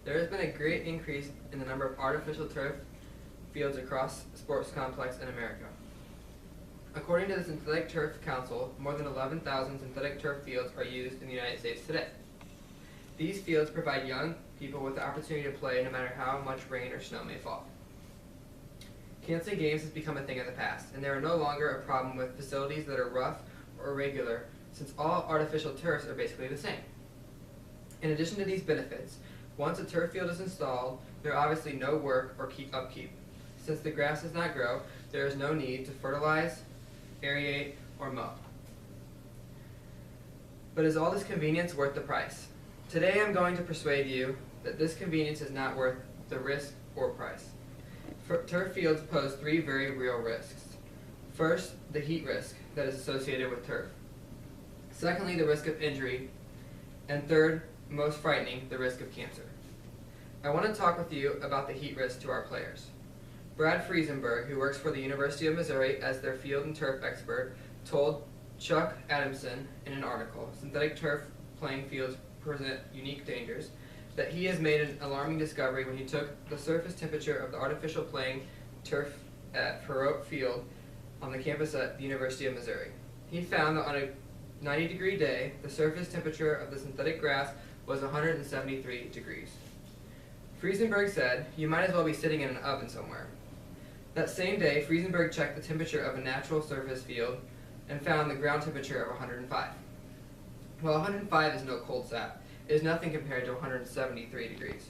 There has been a great increase in the number of artificial turf fields across sports complex in America. According to the Synthetic Turf Council, more than 11,000 synthetic turf fields are used in the United States today. These fields provide young people with the opportunity to play no matter how much rain or snow may fall. Canceling games has become a thing of the past, and there are no longer a problem with facilities that are rough or irregular, since all artificial turfs are basically the same. In addition to these benefits, once a turf field is installed, there are obviously no work or upkeep. Since the grass does not grow, there is no need to fertilize, aerate, or mow. But is all this convenience worth the price? Today I'm going to persuade you that this convenience is not worth the risk or price. Turf fields pose three very real risks. First, the heat risk that is associated with turf. Secondly, the risk of injury. And third, most frightening, the risk of cancer. I want to talk with you about the heat risk to our players. Brad Friesenberg, who works for the University of Missouri as their field and turf expert, told Chuck Adamson in an article, "Synthetic turf playing fields present unique dangers," that he has made an alarming discovery when he took the surface temperature of the artificial playing turf at Faurot Field on the campus at the University of Missouri. He found that on a 90-degree day, the surface temperature of the synthetic grass was 173 degrees. Friesenberg said, "You might as well be sitting in an oven somewhere." That same day, Friesenberg checked the temperature of a natural surface field and found the ground temperature of 105. While 105 is no cold sap, it is nothing compared to 173 degrees.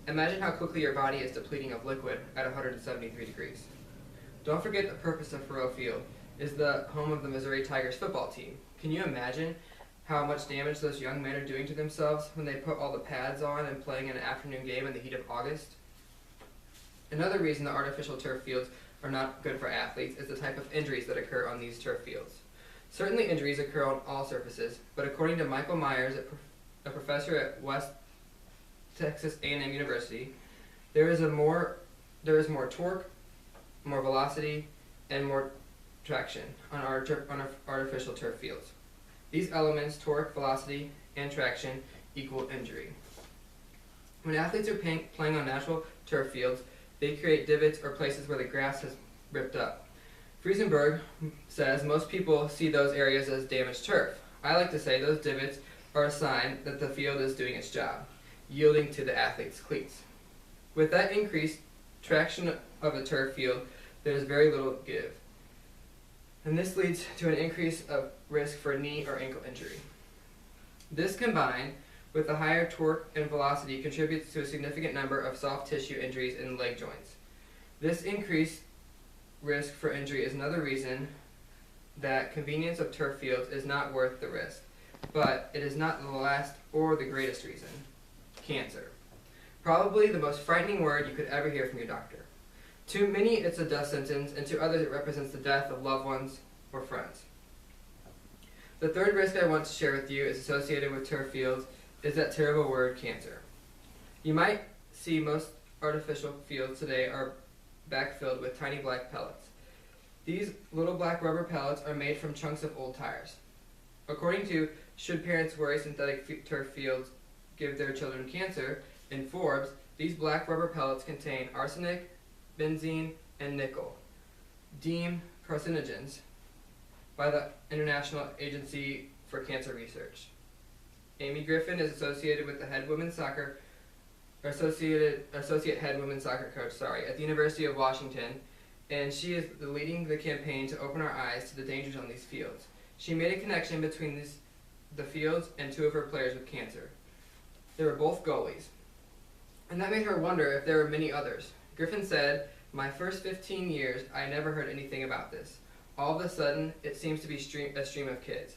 Imagine how quickly your body is depleting of liquid at 173 degrees. Don't forget the purpose of Faurot Field is the home of the Missouri Tigers football team. Can you imagine how much damage those young men are doing to themselves when they put all the pads on and playing an afternoon game in the heat of August? Another reason the artificial turf fields are not good for athletes is the type of injuries that occur on these turf fields. Certainly injuries occur on all surfaces, but according to Michael Myers, a professor at West Texas A&M University, there is more torque, more velocity, and more traction on our artificial turf fields. These elements, torque, velocity, and traction, equal injury. When athletes are playing on natural turf fields, they create divots or places where the grass has ripped up. Friesenberg says most people see those areas as damaged turf. I like to say those divots are a sign that the field is doing its job, yielding to the athlete's cleats. With that increased traction of a turf field, there is very little give. And this leads to an increase of risk for knee or ankle injury. This combined with the higher torque and velocity contributes to a significant number of soft tissue injuries in leg joints. This increased risk for injury is another reason that convenience of turf fields is not worth the risk. But it is not the last or the greatest reason. Cancer. Probably the most frightening word you could ever hear from your doctor. To many it's a death sentence, and to others it represents the death of loved ones or friends. The third risk I want to share with you is associated with turf fields is that terrible word, cancer. You might see most artificial fields today are backfilled with tiny black pellets. These little black rubber pellets are made from chunks of old tires. According to Should Parents Worry Synthetic Turf Fields Give Their Children Cancer, in Forbes, these black rubber pellets contain arsenic, benzene, and nickel, deemed carcinogens by the International Agency for Cancer Research. Amy Griffin is associated with the associate head women's soccer coach, at the University of Washington, and she is leading the campaign to open our eyes to the dangers on these fields. She made a connection between the fields and two of her players with cancer. They were both goalies, and that made her wonder if there were many others. Griffin said, "My first 15 years, I never heard anything about this. All of a sudden, it seems to be a stream of kids."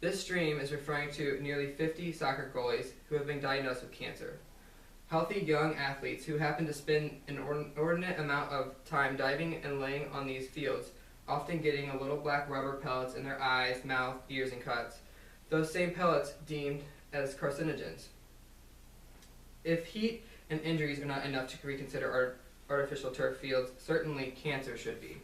This stream is referring to nearly 50 soccer goalies who have been diagnosed with cancer. Healthy young athletes who happen to spend an inordinate amount of time diving and laying on these fields, often getting a little black rubber pellets in their eyes, mouth, ears, and cuts. Those same pellets deemed as carcinogens. If heat and injuries are not enough to reconsider artificial turf fields, certainly cancer should be.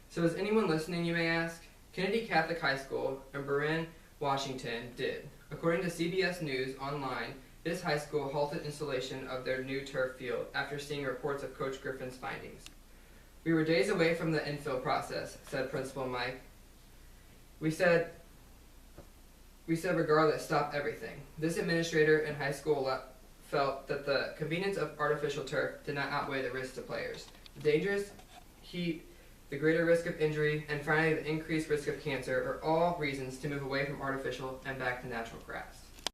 So is anyone listening, you may ask? Kennedy Catholic High School in Burin, Washington did. According to CBS News Online, this high school halted installation of their new turf field after seeing reports of Coach Griffin's findings. "We were days away from the infill process," said Principal Mike. We said regardless, stop everything. This administrator and high school felt that the convenience of artificial turf did not outweigh the risks to players. The dangerous heat, the greater risk of injury, and finally the increased risk of cancer are all reasons to move away from artificial and back to natural grass.